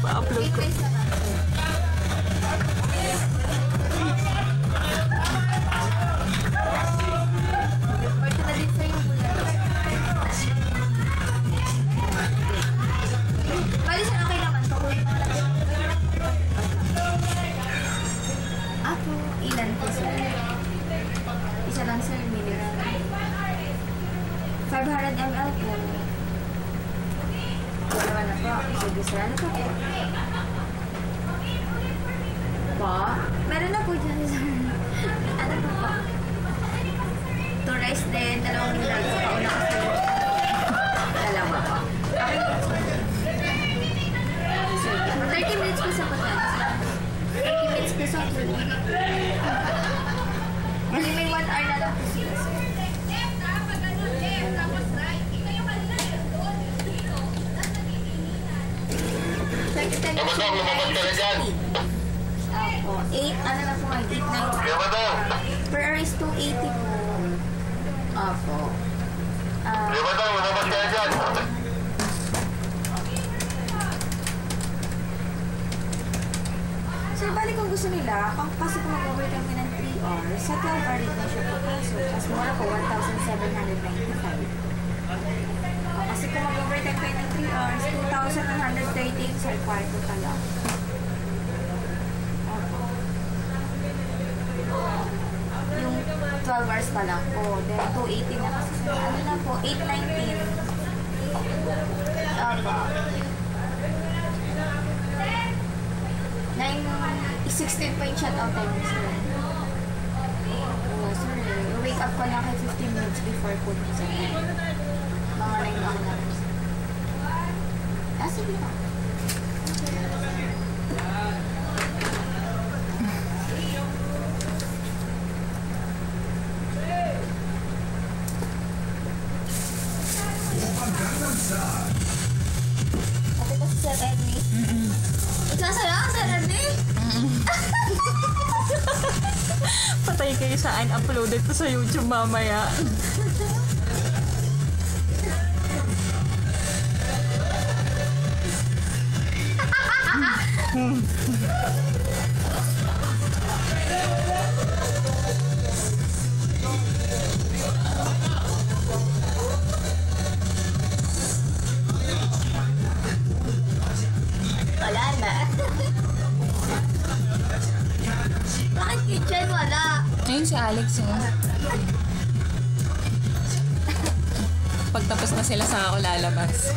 Pa-upload ko. Ilan po, sir? Isa lang, sir. 500 ml po. Dalawa na po. Sige, sir. Ano po? Po? Meron na po dyan, sir. Ano po po? 2 rice din. 2 noodles. Pauna ko, sir. Dalawa po. Okay po, sir. Sige. 30 minutes po sa pagkain, sir. 30 minutes po sa pagkain. Hindi may 1 hour na lang po sila, sir. Opo. 8, ano na po ngayon? 8.90. Per hour is 280 po. Opo. Sir, bali kung gusto nila, kasi kung mag-over kami ng 3 hours, sa 12 hour rin na siya po kaso. Mas mura po, 1,795. Kasi kung mag-overtime kayo ng 3 hours, 2,130 sa kwarto ka lang. Yung 12 hours pa lang po. Then, 280 na kasi. Ano na po, 819. Opo. 9:16 po yung shut-out time, sir. Oo, sir. Wake up ko lang kay 15 minutes before po sa mga 9 hours. Sige na. Ate ko si Sir Edney. Sasaya ka, Sir Edney? Patay kayo sa un-uploaded ko sa YouTube mamaya. Wala na. Bakit kitchen wala? Ayun si Alex, oh. Pagtapos na sila sa ako lalabas.